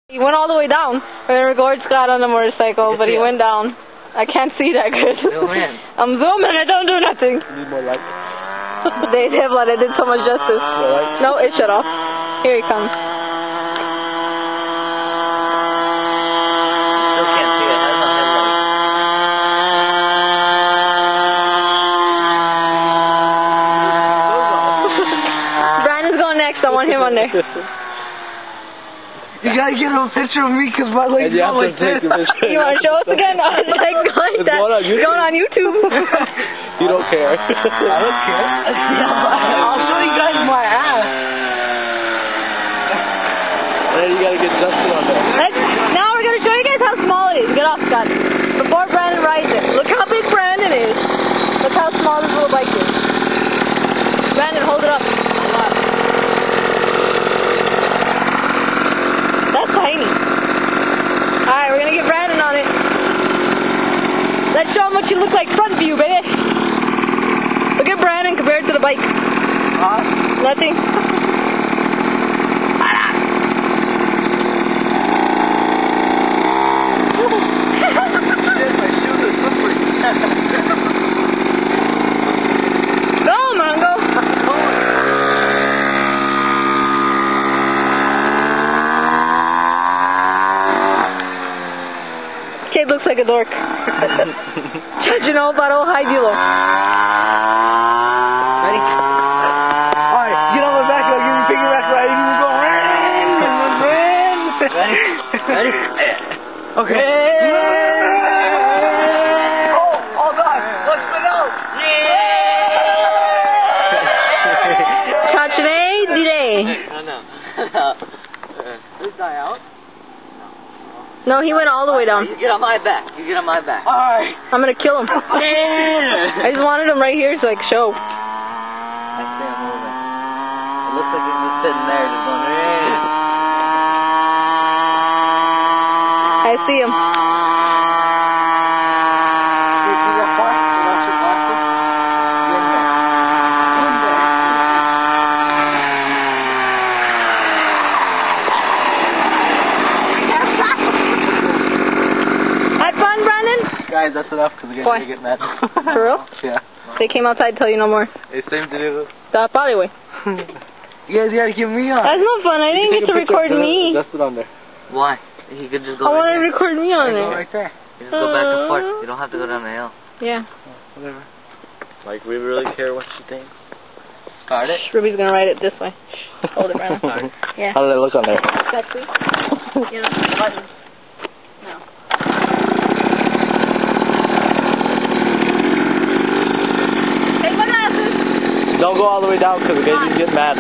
He went all the way down. And Gord's got on the motorcycle, but he went down. I can't see that good. Zoom in. I'm zooming, I don't do nothing. Need more light. They did so much justice. No, it shut off. Here he comes. Still can't see it. That's not headlight. Brandon's going next. I want him on there. You gotta get a picture of me because my legs go like this. You want to show us again? Like that. Going on YouTube. You don't care. I don't care. I'll show you guys my ass. And then you gotta get Justin on there. Now we're going to show you guys how small it is. Get off, Scott. Before Brandon rides it. Look how big Brandon is. Look how small this little bike is. Brandon, hold it up. That's tiny. Alright, we're going to get Brandon on it. Let's show him what you look like front view, baby. Look at Brandon compared to the bike. Nothing. Go, Mongo. Kid looks like a dork. You know about old high Dilo. Ready? Alright, get on my back, I'll give you piggyback riding. You go, Ready? Ready? Okay. Oh God, let's go. Chachre dire. No. This guy out? No, he went all the way down. You get on my back. You get on my back. Alright. I'm gonna kill him. I just wanted him right here so I could show. I see him moving. It looks like he's just sitting there just going, I see him. Guys, that's enough because we're going to get mad. For real? Yeah. They came outside to tell you no more. It's time to do. Stop anyway. You guys gotta get me on. That's no fun. I didn't get to record me. Just on there. Why? He could just go I want to record me on Go there. right there. You just go back and forth. You don't have to go down the hill. Yeah. Whatever. Like, we really care what she thinks. Start it. Ruby's gonna ride it this way. Hold it, Brandon. Yeah. How do they look on there? Sexy. You know, buttons. No. Hey, bananas! Don't go all the way down because the guys can get mad.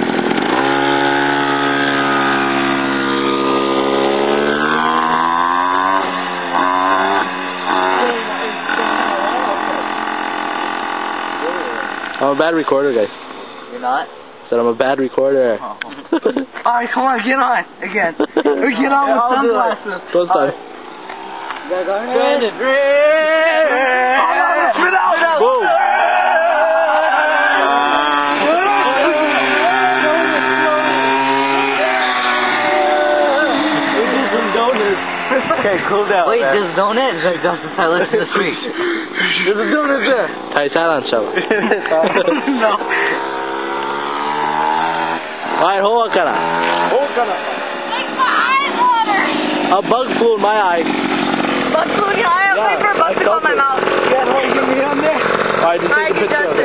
I'm a bad recorder, guys. You're not? Said I'm a bad recorder. Oh. Alright, come on, get on again. Get on with sunglasses. Close time. Brandon. Spit out! Whoa! Okay, cool down. Wait, there's donuts? Like, that's the silence in the street. There's a donut there. Thai silence show. No. Alright, hold on, Kana. Make my eyes water! A bug flew in my eye. Bug flew in your eye? I'm waiting for a bug to go in my mouth. Yeah, hold on, get me on there. Alright, just take a picture of it.